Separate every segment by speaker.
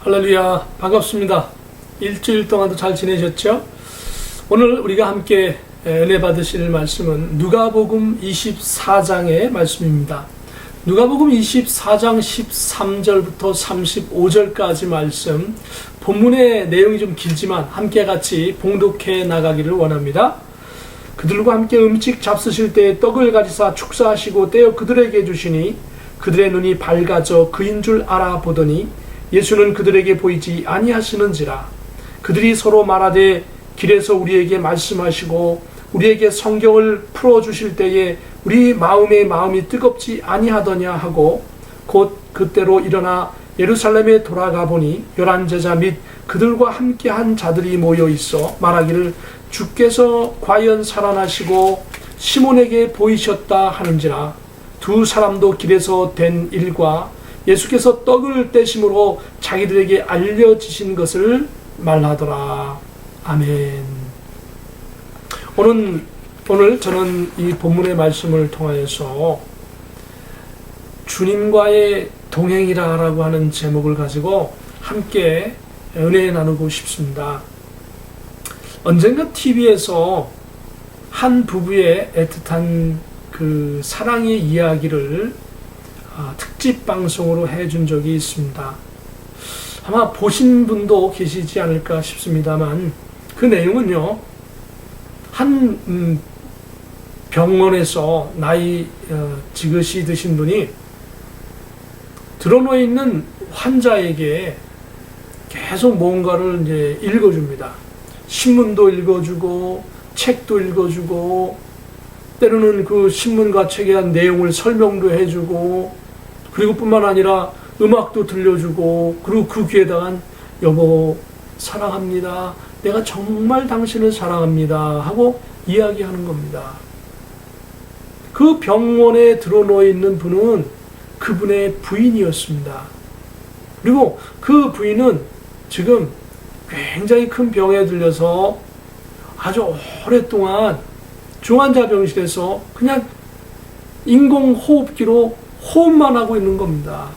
Speaker 1: 할렐루야, 반갑습니다. 일주일 동안도 잘 지내셨죠? 오늘 우리가 함께 은혜 받으실 말씀은 누가복음 24장의 말씀입니다. 누가복음 24장 13절부터 35절까지 말씀, 본문의 내용이 좀 길지만 함께 같이 봉독해 나가기를 원합니다. 그들과 함께 음식 잡수실 때 떡을 가지사 축사하시고 떼어 그들에게 주시니 그들의 눈이 밝아져 그인 줄 알아보더니 예수는 그들에게 보이지 아니하시는지라. 그들이 서로 말하되 길에서 우리에게 말씀하시고 우리에게 성경을 풀어주실 때에 우리 마음이 뜨겁지 아니하더냐 하고 곧 그때로 일어나 예루살렘에 돌아가 보니 11 제자 및 그들과 함께한 자들이 모여 있어 말하기를 주께서 과연 살아나시고 시몬에게 보이셨다 하는지라. 두 사람도 길에서 된 일과 예수께서 떡을 떼심으로 자기들에게 알려지신 것을 말하더라. 아멘. 오늘 저는 이 본문의 말씀을 통하여서 주님과의 동행이라고 하는 제목을 가지고 함께 은혜 나누고 싶습니다. 언젠가 TV에서 한 부부의 애틋한 그 사랑의 이야기를 특집 방송으로 해준 적이 있습니다. 아마 보신 분도 계시지 않을까 싶습니다만 그 내용은요, 한 병원에서 나이 지긋이 드신 분이 드러누워 있는 환자에게 계속 뭔가를 이제 읽어줍니다. 신문도 읽어주고 책도 읽어주고 때로는 그 신문과 책에 대한 내용을 설명도 해주고 그리고 뿐만 아니라 음악도 들려주고 그리고 그 귀에다가 여보 사랑합니다. 내가 정말 당신을 사랑합니다. 하고 이야기하는 겁니다. 그 병원에 들어누워 있는 분은 그분의 부인이었습니다. 그리고 그 부인은 지금 굉장히 큰 병에 들려서 아주 오랫동안 중환자병실에서 그냥 인공호흡기로 호흡만 하고 있는 겁니다.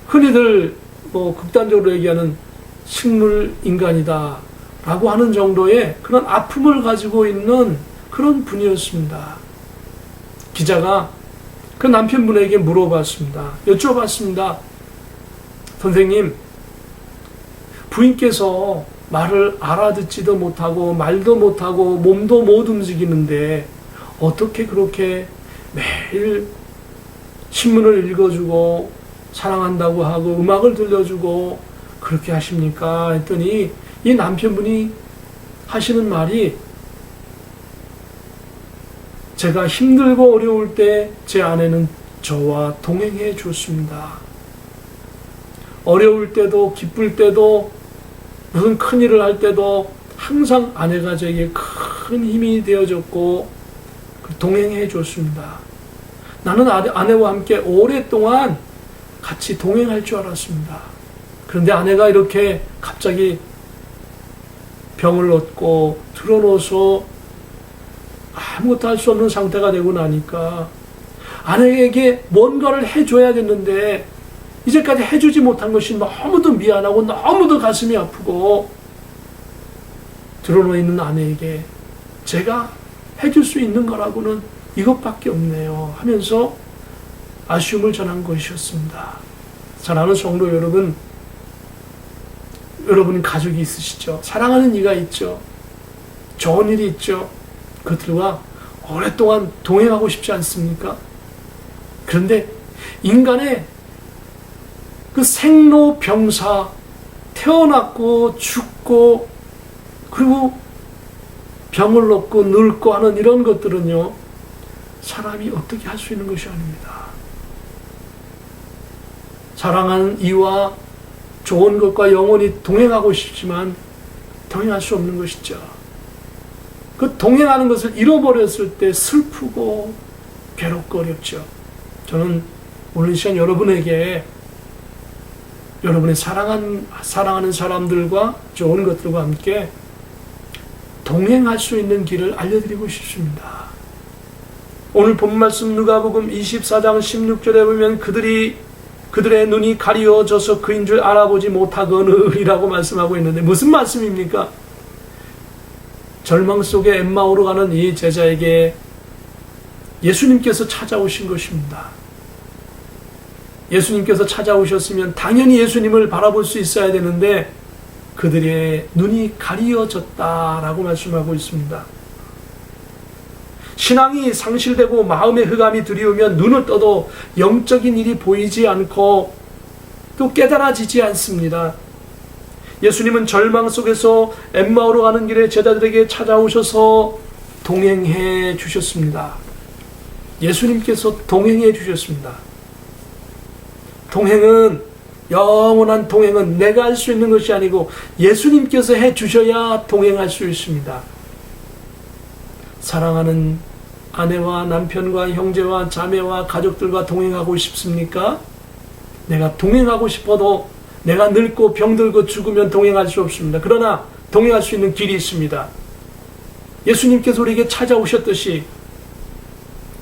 Speaker 1: 흔히들 극단적으로 얘기하는 식물인간이다 라고 하는 정도의 그런 아픔을 가지고 있는 그런 분이었습니다. 기자가 그 남편분에게 물어봤습니다. 여쭤봤습니다. 선생님, 부인께서 말을 알아듣지도 못하고 말도 못하고 몸도 못 움직이는데 어떻게 그렇게 매일 신문을 읽어주고 사랑한다고 하고 음악을 들려주고 그렇게 하십니까? 했더니 이 남편분이 하시는 말이 제가 힘들고 어려울 때 제 아내는 저와 동행해 줬습니다. 어려울 때도 기쁠 때도 무슨 큰일을 할 때도 항상 아내가 저에게 큰 힘이 되어줬고 동행해 줬습니다. 나는 아내와 함께 오랫동안 같이 동행할 줄 알았습니다. 그런데 아내가 이렇게 갑자기 병을 얻고 드러누워서 아무것도 할 수 없는 상태가 되고 나니까 아내에게 뭔가를 해줘야겠는데 이제까지 해주지 못한 것이 너무도 미안하고 너무도 가슴이 아프고 드러누워 있는 아내에게 제가 해줄 수 있는 거라고는 이것밖에 없네요 하면서 아쉬움을 전한 것이었습니다. 사랑하는 성도 여러분, 여러분 가족이 있으시죠? 사랑하는 이가 있죠? 좋은 일이 있죠? 그들과 오랫동안 동행하고 싶지 않습니까? 그런데 인간의 그 생로병사, 태어났고 죽고 그리고 병을 얻고 늙고 하는 이런 것들은요, 사람이 어떻게 할 수 있는 것이 아닙니다. 사랑하는 이와 좋은 것과 영원히 동행하고 싶지만 동행할 수 없는 것이죠. 그 동행하는 것을 잃어버렸을 때 슬프고 괴롭고 어렵죠. 저는 오늘 이 시간 여러분에게 여러분의 사랑하는 사람들과 좋은 것들과 함께 동행할 수 있는 길을 알려드리고 싶습니다. 오늘 본 말씀 누가복음 24장 16절에 보면 그들이 그들의 눈이 가리워져서 그인 줄 알아보지 못하거느리라고 말씀하고 있는데 무슨 말씀입니까? 절망 속에 엠마오로 가는 이 제자에게 예수님께서 찾아오신 것입니다. 예수님께서 찾아오셨으면 당연히 예수님을 바라볼 수 있어야 되는데 그들의 눈이 가리어졌다라고 말씀하고 있습니다. 신앙이 상실되고 마음의 흑암이 두려우면 눈을 떠도 영적인 일이 보이지 않고 또 깨달아지지 않습니다. 예수님은 절망 속에서 엠마오로 가는 길에 제자들에게 찾아오셔서 동행해 주셨습니다. 예수님께서 동행해 주셨습니다. 영원한 동행은 내가 할 수 있는 것이 아니고 예수님께서 해 주셔야 동행할 수 있습니다. 사랑하는 아내와 남편과 형제와 자매와 가족들과 동행하고 싶습니까? 내가 동행하고 싶어도 내가 늙고 병들고 죽으면 동행할 수 없습니다. 그러나 동행할 수 있는 길이 있습니다. 예수님께서 우리에게 찾아오셨듯이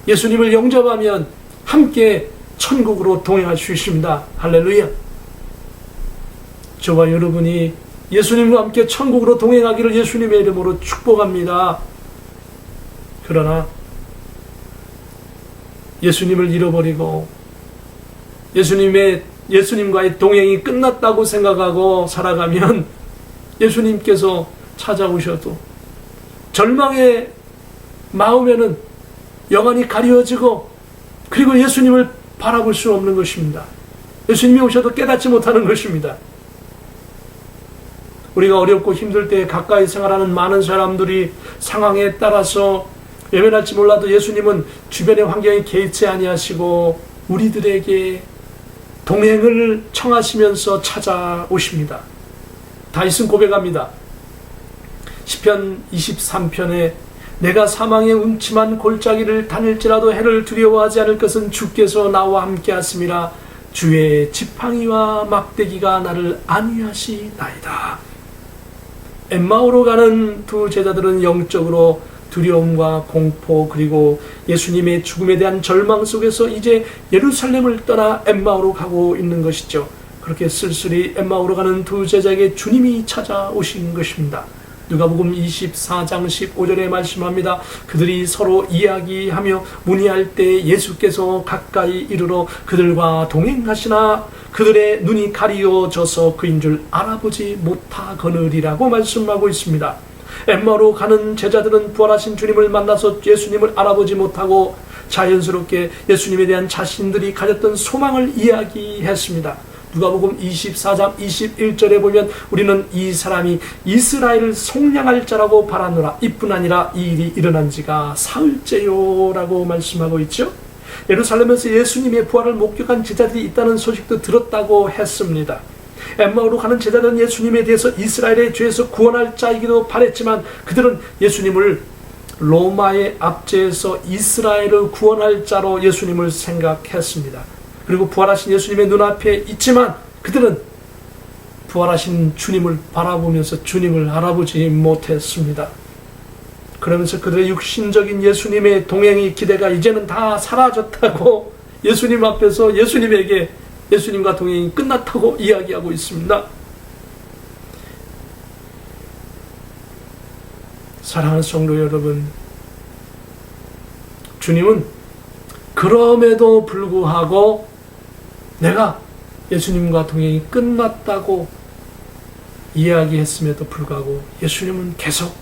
Speaker 1: 예수님을 영접하면 함께 천국으로 동행할 수 있습니다. 할렐루야. 저와 여러분이 예수님과 함께 천국으로 동행하기를 예수님의 이름으로 축복합니다. 그러나 예수님을 잃어버리고 예수님과의 동행이 끝났다고 생각하고 살아가면 예수님께서 찾아오셔도 절망의 마음에는 영안이 가려지고 그리고 예수님을 바라볼 수 없는 것입니다. 예수님이 오셔도 깨닫지 못하는 것입니다. 우리가 어렵고 힘들 때 가까이 생활하는 많은 사람들이 상황에 따라서 외면할지 몰라도 예수님은 주변의 환경에 개의치 아니하시고 우리들에게 동행을 청하시면서 찾아오십니다. 다윗은 고백합니다. 시편 23편에 내가 사망의 음침한 골짜기를 다닐지라도 해를 두려워하지 않을 것은 주께서 나와 함께 하심이라 주의 지팡이와 막대기가 나를 안위하시나이다. 엠마오로 가는 두 제자들은 영적으로 두려움과 공포 그리고 예수님의 죽음에 대한 절망 속에서 이제 예루살렘을 떠나 엠마오로 가고 있는 것이죠. 그렇게 쓸쓸히 엠마오로 가는 두 제자에게 주님이 찾아오신 것입니다. 누가복음 24장 15절에 말씀합니다. 그들이 서로 이야기하며 문의할 때 예수께서 가까이 이르러 그들과 동행하시나 그들의 눈이 가리워져서 그인 줄 알아보지 못하거느리라고 말씀하고 있습니다. 엠마오로 가는 제자들은 부활하신 주님을 만나서 예수님을 알아보지 못하고 자연스럽게 예수님에 대한 자신들이 가졌던 소망을 이야기했습니다. 누가복음 24장 21절에 보면 우리는 이 사람이 이스라엘을 속량할 자라고 바라노라. 이뿐 아니라 이 일이 일어난 지가 사흘째요 라고 말씀하고 있죠. 예루살렘에서 예수님의 부활을 목격한 제자들이 있다는 소식도 들었다고 했습니다. 엠마오로 가는 제자들은 예수님에 대해서 이스라엘의 죄에서 구원할 자이기도 바랬지만 그들은 예수님을 로마의 압제에서 이스라엘을 구원할 자로 예수님을 생각했습니다. 그리고 부활하신 예수님의 눈앞에 있지만 그들은 부활하신 주님을 바라보면서 주님을 알아보지 못했습니다. 그러면서 그들의 육신적인 예수님의 동행의 기대가 이제는 다 사라졌다고 예수님 앞에서 예수님에게 예수님과 동행이 끝났다고 이야기하고 있습니다. 사랑하는 성도 여러분, 주님은 그럼에도 불구하고 내가 예수님과 동행이 끝났다고 이야기했음에도 불구하고 예수님은 계속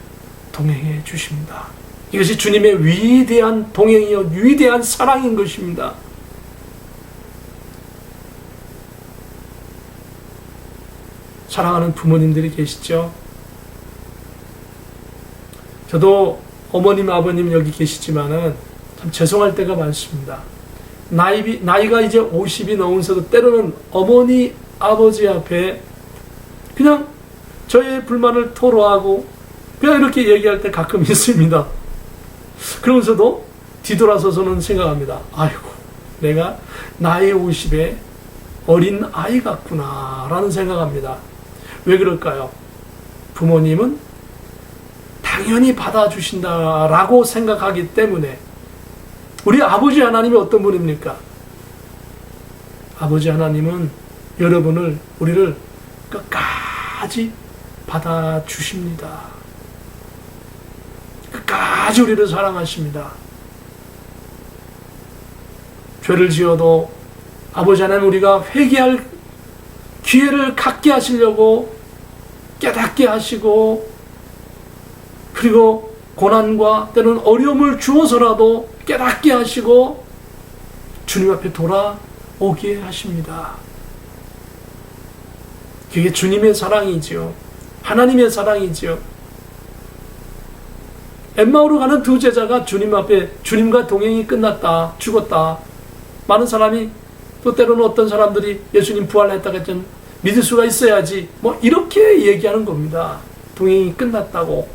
Speaker 1: 동행해 주십니다. 이것이 주님의 위대한 동행이요 위대한 사랑인 것입니다. 사랑하는 부모님들이 계시죠? 저도 어머님, 아버님 여기 계시지만은 참 죄송할 때가 많습니다. 나이가 이제 50이 넘으면서도 때로는 어머니, 아버지 앞에 그냥 저의 불만을 토로하고 그냥 이렇게 얘기할 때 가끔 있습니다. 그러면서도 뒤돌아서서는 생각합니다. 아이고, 내가 나이 50에 어린 아이 같구나 라는 생각합니다. 왜 그럴까요? 부모님은 당연히 받아주신다라고 생각하기 때문에. 우리 아버지 하나님이 어떤 분입니까? 아버지 하나님은 우리를 끝까지 받아주십니다. 끝까지 우리를 사랑하십니다. 죄를 지어도 아버지 하나님 우리가 회개할 기회를 갖게 하시려고 깨닫게 하시고, 그리고 고난과 때로는 어려움을 주어서라도 깨닫게 하시고 주님 앞에 돌아오게 하십니다. 그게 주님의 사랑이지요. 하나님의 사랑이지요. 엠마오로 가는 두 제자가 주님 앞에 주님과 동행이 끝났다, 죽었다. 많은 사람이, 또 때로는 어떤 사람들이 예수님 부활했다고 했더니 믿을 수가 있어야지, 이렇게 얘기하는 겁니다. 동행이 끝났다고.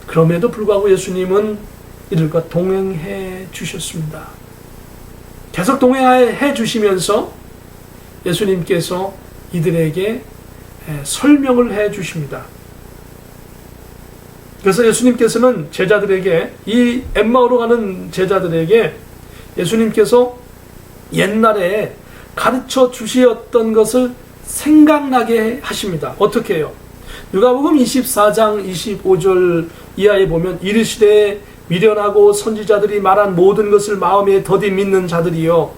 Speaker 1: 그럼에도 불구하고 예수님은 이들과 동행해 주셨습니다. 계속 동행해 주시면서 예수님께서 이들에게 설명을 해 주십니다. 그래서 예수님께서는 제자들에게, 이 엠마오로 가는 제자들에게 예수님께서 옛날에 가르쳐 주셨던 것을 생각나게 하십니다. 어떻게 해요? 누가복음 24장 25절 이하에 보면, 이르시되 미련하고 선지자들이 말한 모든 것을 마음에 더디 믿는 자들이여,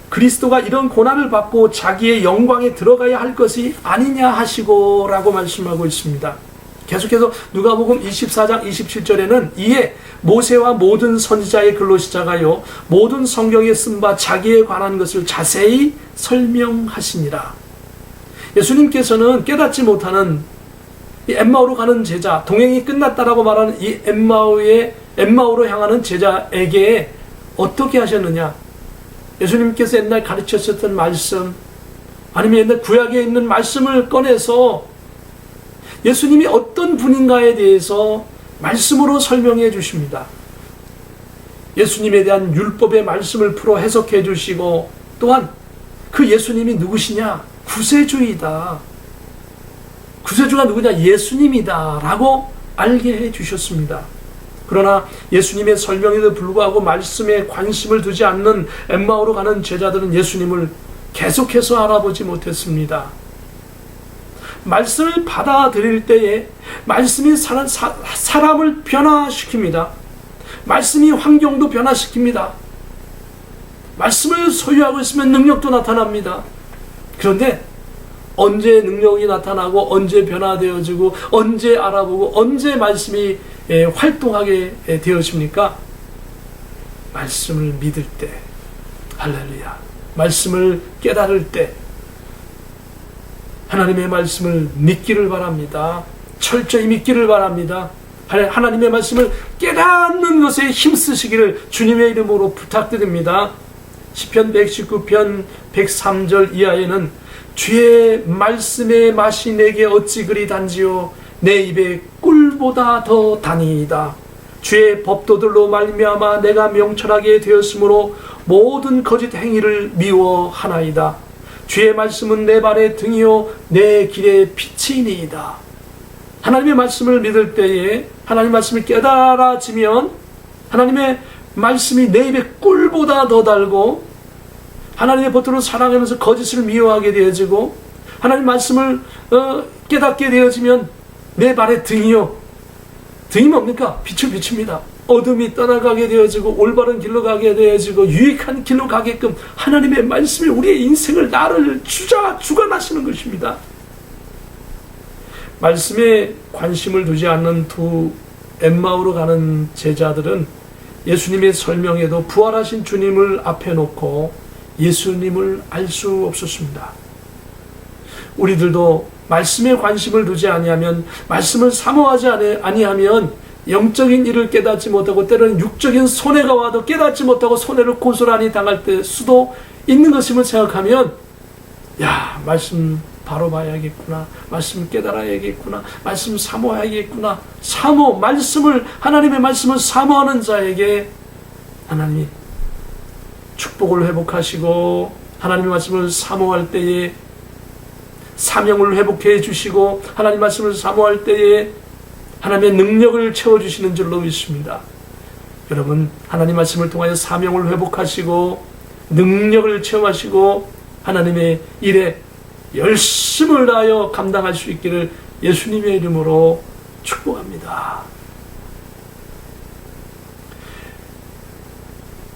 Speaker 1: 그리스도가 이런 고난을 받고 자기의 영광에 들어가야 할 것이 아니냐 하시고 라고 말씀하고 있습니다. 계속해서 누가복음 24장 27절에는 이에 모세와 모든 선지자의 글로 시작하여 모든 성경에 쓴 바 자기에 관한 것을 자세히 설명하시니라. 예수님께서는 깨닫지 못하는 이 엠마오로 가는 제자, 동행이 끝났다라고 말하는 이 엠마오로 향하는 제자에게 어떻게 하셨느냐? 예수님께서 옛날 가르쳤었던 말씀, 아니면 옛날 구약에 있는 말씀을 꺼내서 예수님이 어떤 분인가에 대해서 말씀으로 설명해 주십니다. 예수님에 대한 율법의 말씀을 풀어 해석해 주시고, 또한 그 예수님이 누구시냐? 구세주이다. 구세주가 누구냐? 예수님이다 라고 알게 해 주셨습니다. 그러나 예수님의 설명에도 불구하고 말씀에 관심을 두지 않는 엠마오로 가는 제자들은 예수님을 계속해서 알아보지 못했습니다. 말씀을 받아들일 때에 말씀이 사람을 변화시킵니다. 말씀이 환경도 변화시킵니다. 말씀을 소유하고 있으면 능력도 나타납니다. 그런데 언제 능력이 나타나고, 언제 변화되어지고, 언제 알아보고, 언제 말씀이 활동하게 되어집니까? 말씀을 믿을 때, 할렐루야. 말씀을 깨달을 때, 하나님의 말씀을 믿기를 바랍니다. 철저히 믿기를 바랍니다. 하나님의 말씀을 깨닫는 것에 힘쓰시기를 주님의 이름으로 부탁드립니다. 시편 119편 103절 이하에는 주의 말씀의 맛이 내게 어찌 그리 단지요, 내 입에 꿀보다 더 다니이다. 주의 법도들로 말미암아 내가 명철하게 되었으므로 모든 거짓 행위를 미워하나이다. 주의 말씀은 내 발의 등이요 내 길의 빛이니이다. 하나님의 말씀을 믿을 때에, 하나님의 말씀이 깨달아지면 하나님의 말씀이 내 입에 꿀보다 더 달고, 하나님의 법도를 사랑하면서 거짓을 미워하게 되어지고, 하나님 말씀을 깨닫게 되어지면 내 발의 등이요, 등이 뭡니까? 빛을 비춥니다. 어둠이 떠나가게 되어지고 올바른 길로 가게 되어지고 유익한 길로 가게끔 하나님의 말씀이 우리의 인생을, 나를 주관하시는 것입니다. 말씀에 관심을 두지 않는 두 엠마오로 가는 제자들은 예수님의 설명에도 부활하신 주님을 앞에 놓고 예수님을 알 수 없었습니다. 우리들도 말씀에 관심을 두지 아니하면, 말씀을 사모하지 아니하면 영적인 일을 깨닫지 못하고, 때로는 육적인 손해가 와도 깨닫지 못하고 손해를 고스란히 당할 때 수도 있는 것임을 생각하면, 말씀 바로 봐야겠구나, 말씀 깨달아야겠구나, 말씀 사모해야겠구나. 하나님의 말씀을 사모하는 자에게 하나님이 축복을 회복하시고, 하나님의 말씀을 사모할 때에 사명을 회복해 주시고, 하나님 말씀을 사모할 때에 하나님의 능력을 채워주시는 줄로 믿습니다. 여러분, 하나님 말씀을 통하여 사명을 회복하시고 능력을 체험하시고 하나님의 일에 열심을 다하여 감당할 수 있기를 예수님의 이름으로 축복합니다.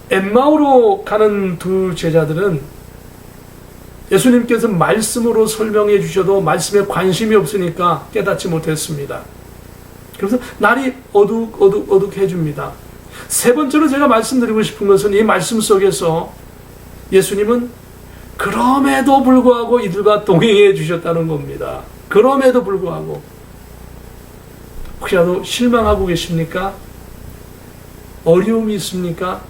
Speaker 1: 엠마오로 가는 두 제자들은 예수님께서 말씀으로 설명해 주셔도 말씀에 관심이 없으니까 깨닫지 못했습니다. 그래서 날이 어둑어둑해집니다. 세 번째로 제가 말씀드리고 싶은 것은 이 말씀 속에서 예수님은 그럼에도 불구하고 이들과 동행해 주셨다는 겁니다. 그럼에도 불구하고 혹시라도 실망하고 계십니까? 어려움이 있습니까?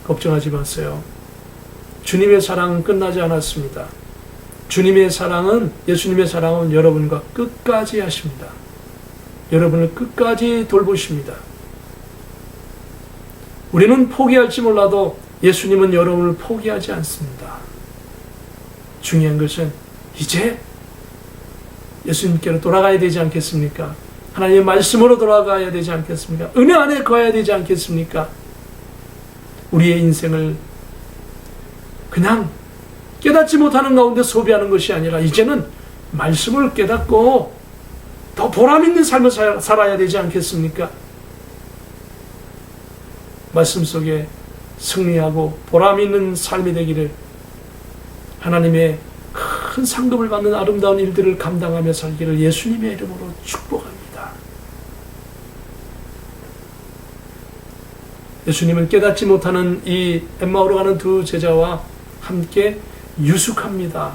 Speaker 1: 걱정하지 마세요. 주님의 사랑은 끝나지 않았습니다. 주님의 사랑은, 예수님의 사랑은 여러분과 끝까지 하십니다. 여러분을 끝까지 돌보십니다. 우리는 포기할지 몰라도 예수님은 여러분을 포기하지 않습니다. 중요한 것은 이제 예수님께로 돌아가야 되지 않겠습니까? 하나님의 말씀으로 돌아가야 되지 않겠습니까? 은혜 안에 거해야 되지 않겠습니까? 우리의 인생을 그냥 깨닫지 못하는 가운데 소비하는 것이 아니라 이제는 말씀을 깨닫고 더 보람 있는 삶을 살아야 되지 않겠습니까? 말씀 속에 승리하고 보람 있는 삶이 되기를, 하나님의 큰 상급을 받는 아름다운 일들을 감당하며 살기를 예수님의 이름으로 축복합니다. 예수님은 깨닫지 못하는 이 엠마오로 가는 두 제자와 함께 유숙합니다.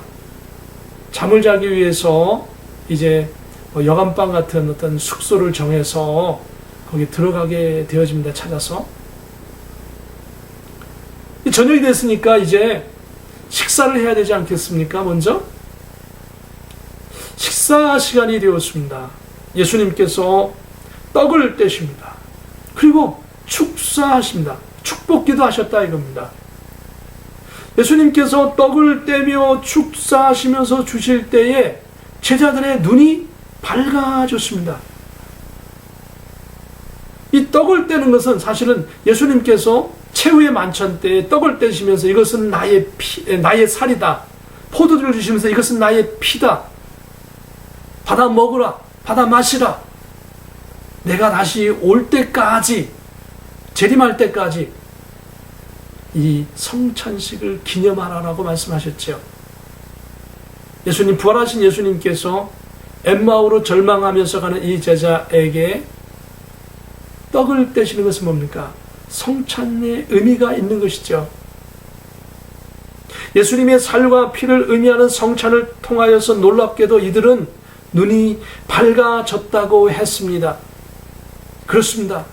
Speaker 1: 잠을 자기 위해서 이제 여간방 같은 어떤 숙소를 정해서 거기 들어가게 되어집니다. 찾아서. 저녁이 됐으니까 이제 식사를 해야 되지 않겠습니까? 먼저 식사 시간이 되었습니다. 예수님께서 떡을 떼십니다. 그리고 축사하십니다. 축복기도 하셨다 이겁니다. 예수님께서 떡을 떼며 축사하시면서 주실 때에 제자들의 눈이 밝아졌습니다. 이 떡을 떼는 것은 사실은 예수님께서 최후의 만찬 때에 떡을 떼시면서 이것은 나의 살이다. 포도주를 주시면서 이것은 나의 피다. 받아 먹으라. 받아 마시라. 내가 다시 올 때까지, 재림할 때까지 이 성찬식을 기념하라라고 말씀하셨죠. 예수님, 부활하신 예수님께서 엠마오로 절망하면서 가는 이 제자에게 떡을 떼시는 것은 뭡니까? 성찬의 의미가 있는 것이죠. 예수님의 살과 피를 의미하는 성찬을 통하여서 놀랍게도 이들은 눈이 밝아졌다고 했습니다. 그렇습니다.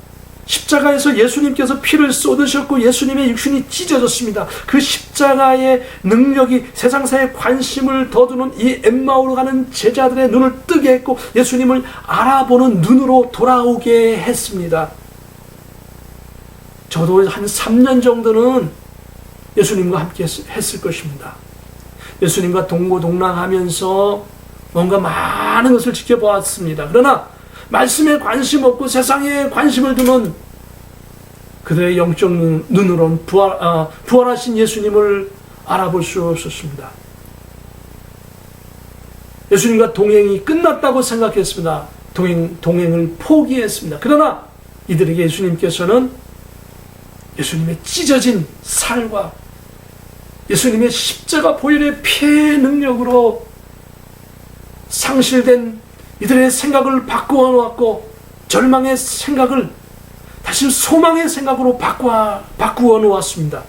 Speaker 1: 십자가에서 예수님께서 피를 쏟으셨고 예수님의 육신이 찢어졌습니다. 그 십자가의 능력이 세상사의 관심을 더 두는 이 엠마오로 가는 제자들의 눈을 뜨게 했고 예수님을 알아보는 눈으로 돌아오게 했습니다. 저도 한 3년 정도는 예수님과 함께 했을 것입니다. 예수님과 동고동락하면서 뭔가 많은 것을 지켜보았습니다. 그러나 말씀에 관심 없고 세상에 관심을 두는 그들의 영적 눈으로는 부활하신 예수님을 알아볼 수 없었습니다. 예수님과 동행이 끝났다고 생각했습니다. 동행을 포기했습니다. 그러나 이들에게 예수님께서는 예수님의 찢어진 살과 예수님의 십자가 보혈의 피의 능력으로 상실된 이들의 생각을 바꾸어 놓았고 절망의 생각을 다시 소망의 생각으로 바꾸어 놓았습니다.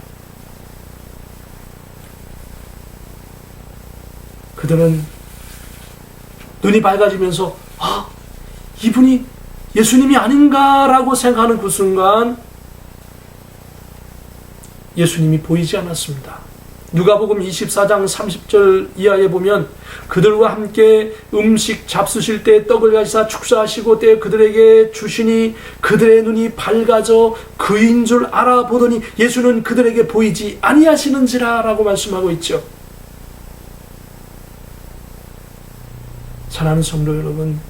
Speaker 1: 그들은 눈이 밝아지면서 이분이 예수님이 아닌가라고 생각하는 그 순간 예수님이 보이지 않았습니다. 누가복음 24장 30절 이하에 보면 그들과 함께 음식 잡수실 때 떡을 가지사 축사하시고 때 그들에게 주시니 그들의 눈이 밝아져 그인 줄 알아보더니 예수는 그들에게 보이지 아니하시는지라 라고 말씀하고 있죠. 사랑하는 성도 여러분,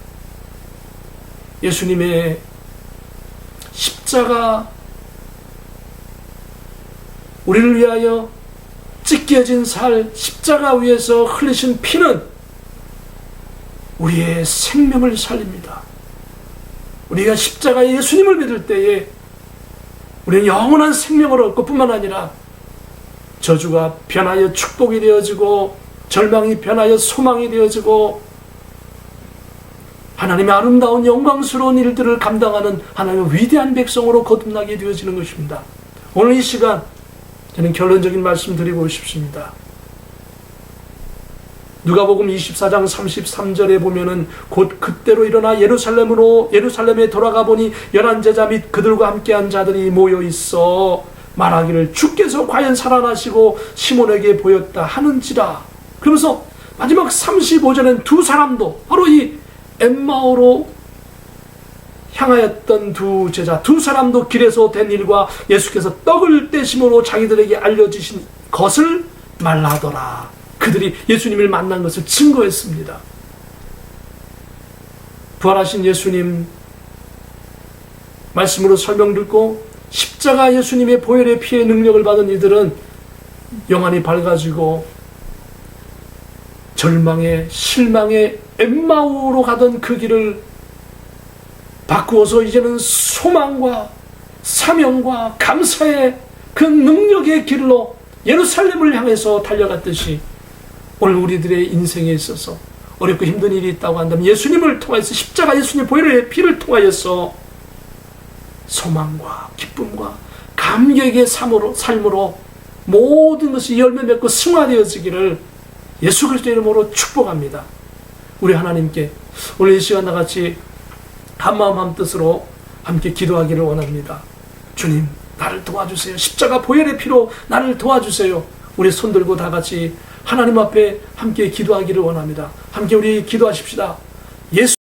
Speaker 1: 예수님의 십자가 우리를 위하여 찢겨진 살, 십자가 위에서 흘리신 피는 우리의 생명을 살립니다. 우리가 십자가의 예수님을 믿을 때에 우리는 영원한 생명을 얻고 뿐만 아니라 저주가 변하여 축복이 되어지고 절망이 변하여 소망이 되어지고 하나님의 아름다운 영광스러운 일들을 감당하는 하나님의 위대한 백성으로 거듭나게 되어지는 것입니다. 오늘 이 시간 저는 결론적인 말씀 드리고 싶습니다. 누가복음 24장 33절에 보면은 곧 그때로 일어나 예루살렘에 돌아가 보니 11제자 및 그들과 함께한 자들이 모여 있어 말하기를 주께서 과연 살아나시고 시몬에게 보였다 하는지라. 그러면서 마지막 35절엔 두 사람도 바로 이 엠마오로 향하였던 두 제자 두 사람도 길에서 된 일과 예수께서 떡을 떼심으로 자기들에게 알려주신 것을 말하더라. 그들이 예수님을 만난 것을 증거했습니다. 부활하신 예수님 말씀으로 설명 듣고 십자가 예수님의 보혈의 피의 능력을 받은 이들은 영안이 밝아지고 절망에 실망에 엠마오로 가던 그 길을 바꾸어서 이제는 소망과 사명과 감사의 그 능력의 길로 예루살렘을 향해서 달려갔듯이 오늘 우리들의 인생에 있어서 어렵고 힘든 일이 있다고 한다면 예수님을 통해서 십자가 예수님 보혈의 피를 통하여서 소망과 기쁨과 감격의 삶으로 모든 것이 열매 맺고 승화되어지기를 예수 그리스도의 이름으로 축복합니다. 우리 하나님께 오늘 이 시간 나같이 한마음 한뜻으로 함께 기도하기를 원합니다. 주님, 나를 도와주세요. 십자가 보혈의 피로 나를 도와주세요. 우리 손들고 다 같이 하나님 앞에 함께 기도하기를 원합니다. 함께 우리 기도하십시다. 예수